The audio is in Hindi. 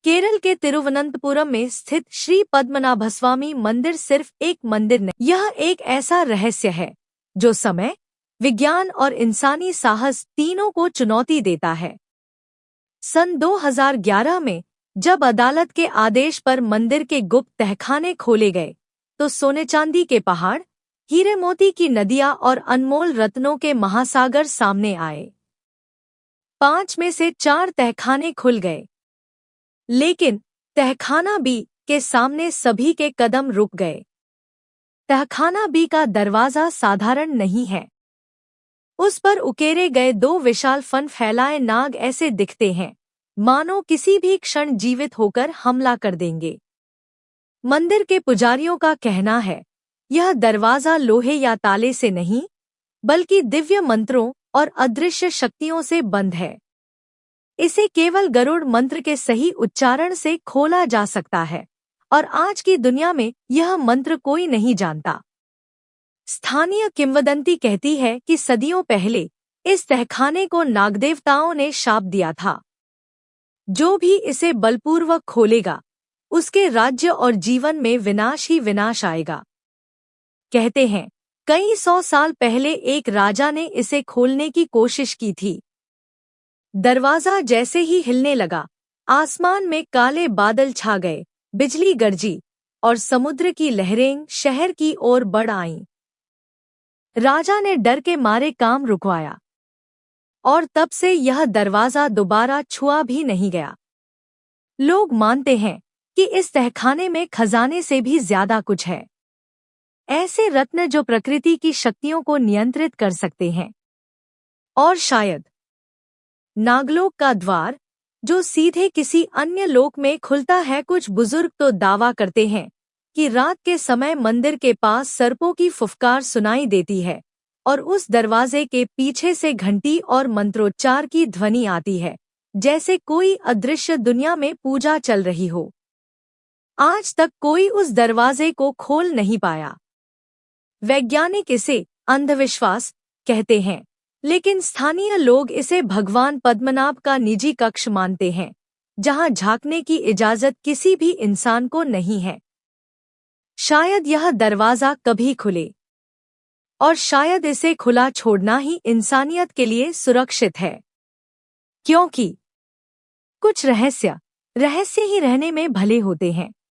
केरल के तिरुवनंतपुरम में स्थित श्री पद्मनाभस्वामी मंदिर सिर्फ एक मंदिर नहीं, यह एक ऐसा रहस्य है जो समय, विज्ञान और इंसानी साहस तीनों को चुनौती देता है। सन 2011 में जब अदालत के आदेश पर मंदिर के गुप्त तहखाने खोले गए, तो सोने चांदी के पहाड़, हीरे मोती की नदियां और अनमोल रत्नों के महासागर सामने आए। 5 में से 4 तहखाने खुल गए, लेकिन तहखाना बी के सामने सभी के कदम रुक गए। तहखाना बी का दरवाजा साधारण नहीं है। उस पर उकेरे गए 2 विशाल फन फैलाए नाग ऐसे दिखते हैं मानो किसी भी क्षण जीवित होकर हमला कर देंगे। मंदिर के पुजारियों का कहना है, यह दरवाजा लोहे या ताले से नहीं, बल्कि दिव्य मंत्रों और अदृश्य शक्तियों से बंद है। इसे केवल गरुड़ मंत्र के सही उच्चारण से खोला जा सकता है, और आज की दुनिया में यह मंत्र कोई नहीं जानता। स्थानीय किंवदंती कहती है कि सदियों पहले इस तहखाने को नागदेवताओं ने शाप दिया था। जो भी इसे बलपूर्वक खोलेगा, उसके राज्य और जीवन में विनाश ही विनाश आएगा। कहते हैं, कई 100 साल पहले एक राजा ने इसे खोलने की कोशिश की थी। दरवाजा जैसे ही हिलने लगा, आसमान में काले बादल छा गए, बिजली गरजी और समुद्र की लहरें शहर की ओर बढ़ आईं। राजा ने डर के मारे काम रुकवाया, और तब से यह दरवाजा दोबारा छुआ भी नहीं गया। लोग मानते हैं कि इस तहखाने में खजाने से भी ज्यादा कुछ है, ऐसे रत्न जो प्रकृति की शक्तियों को नियंत्रित कर सकते हैं। और शायद नागलोक का द्वार, जो सीधे किसी अन्य लोक में खुलता है। कुछ बुजुर्ग तो दावा करते हैं कि रात के समय मंदिर के पास सर्पों की फुफकार सुनाई देती है, और उस दरवाजे के पीछे से घंटी और मंत्रोच्चार की ध्वनि आती है, जैसे कोई अदृश्य दुनिया में पूजा चल रही हो। आज तक कोई उस दरवाजे को खोल नहीं पाया। वैज्ञानिक इसे अंधविश्वास कहते हैं, लेकिन स्थानीय लोग इसे भगवान पद्मनाभ का निजी कक्ष मानते हैं, जहां झांकने की इजाजत किसी भी इंसान को नहीं है। शायद यह दरवाजा कभी खुले, और शायद इसे खुला छोड़ना ही इंसानियत के लिए सुरक्षित है, क्योंकि कुछ रहस्य ही रहने में भले होते हैं।